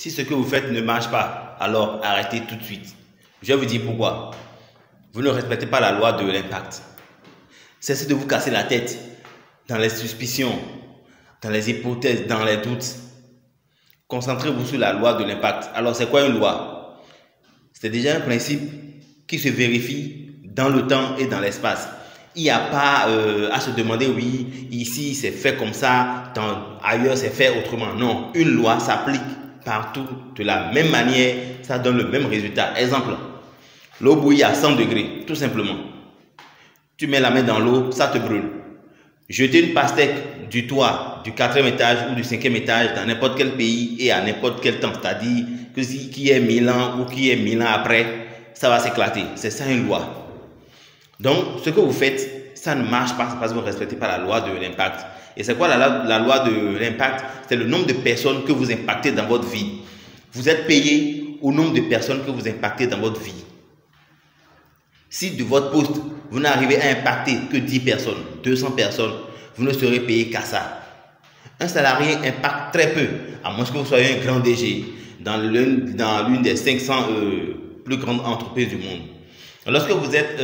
Si ce que vous faites ne marche pas, alors arrêtez tout de suite. Je vais vous dire pourquoi. Vous ne respectez pas la loi de l'impact. Cessez de vous casser la tête dans les suspicions, dans les hypothèses, dans les doutes. Concentrez-vous sur la loi de l'impact. Alors, c'est quoi une loi? C'est déjà un principe qui se vérifie dans le temps et dans l'espace. Il n'y a pas à se demander, oui, ici c'est fait comme ça, ailleurs c'est fait autrement. Non, une loi s'applique partout de la même manière, ça donne le même résultat. Exemple, l'eau bouillie à 100 degrés, tout simplement. Tu mets la main dans l'eau, ça te brûle. Jeter une pastèque du toit du 4e étage ou du 5e étage dans n'importe quel pays et à n'importe quel temps, c'est-à-dire que qui est 1000 ans ou qui est 1000 ans après, ça va s'éclater. C'est ça une loi. Donc, ce que vous faites, ça ne marche pas parce que vous ne respectez pas la loi de l'impact. Et c'est quoi la loi de l'impact? C'est le nombre de personnes que vous impactez dans votre vie. Vous êtes payé au nombre de personnes que vous impactez dans votre vie. Si de votre poste, vous n'arrivez à impacter que 10 personnes, 200 personnes, vous ne serez payé qu'à ça. Un salarié impacte très peu, à moins que vous soyez un grand DG dans l'une des 500 plus grandes entreprises du monde. Lorsque vous êtes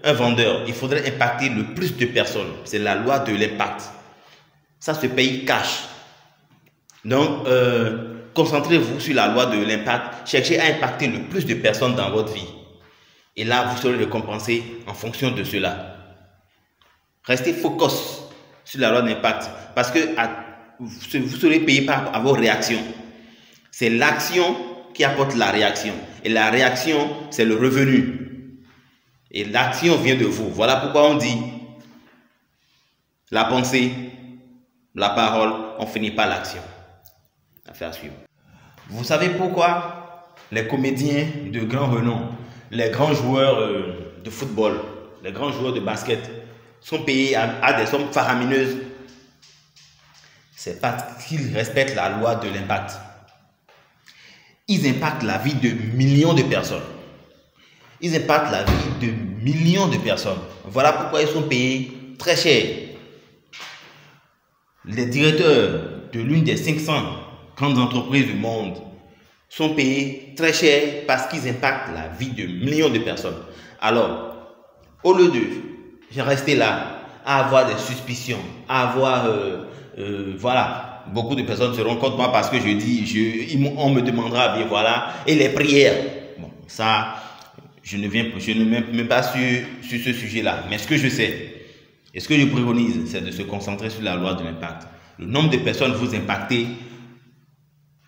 un vendeur, il faudrait impacter le plus de personnes. C'est la loi de l'impact. Ça se paye cash. Donc, concentrez-vous sur la loi de l'impact. Cherchez à impacter le plus de personnes dans votre vie. Et là, vous serez récompensé en fonction de cela. Restez focus sur la loi d'impact parce que vous serez payé par vos réactions. C'est l'action qui apporte la réaction. Et la réaction, c'est le revenu. Et l'action vient de vous. Voilà pourquoi on dit la pensée, la parole, on finit par l'action. Affaire suivante. Vous savez pourquoi les comédiens de grand renom, les grands joueurs de football, les grands joueurs de basket sont payés à des sommes faramineuses? C'est parce qu'ils respectent la loi de l'impact. Ils impactent la vie de millions de personnes. Ils impactent la vie de millions de personnes. Voilà pourquoi ils sont payés très cher. Les directeurs de l'une des 500 grandes entreprises du monde sont payés très cher parce qu'ils impactent la vie de millions de personnes. Alors, au lieu de rester là, à avoir des suspicions, à avoir, voilà, beaucoup de personnes se rendent compte moi parce que je dis, on me demandera, bien voilà, et les prières. Bon, ça, je ne mets même pas sur ce sujet-là. Mais ce que je sais, et ce que je préconise, c'est de se concentrer sur la loi de l'impact. Le nombre de personnes que vous impactez,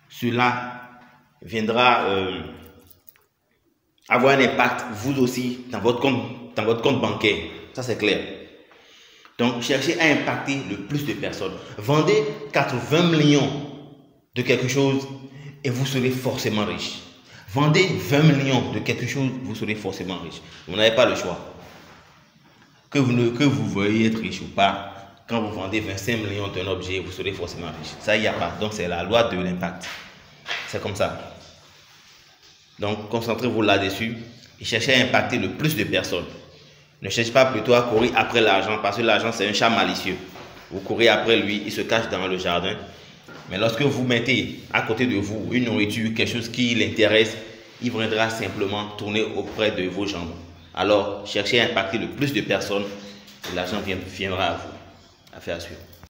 cela viendra avoir un impact vous aussi dans votre compte bancaire. Ça c'est clair. Donc cherchez à impacter le plus de personnes. Vendez 80 millions de quelque chose et vous serez forcément riche. Vendez 20 millions de quelque chose, vous serez forcément riche. Vous n'avez pas le choix. Que vous veuillez être riche ou pas, quand vous vendez 25 millions d'un objet, vous serez forcément riche. Ça, il n'y a pas. Donc c'est la loi de l'impact. C'est comme ça. Donc, concentrez-vous là-dessus et cherchez à impacter le plus de personnes. Ne cherchez pas plutôt à courir après l'argent parce que l'argent, c'est un chat malicieux. Vous courez après lui, il se cache dans le jardin. Mais lorsque vous mettez à côté de vous une nourriture, quelque chose qui l'intéresse, il viendra simplement tourner auprès de vos jambes. Alors, cherchez à impacter le plus de personnes et l'argent viendra à vous. Affaire à suivre.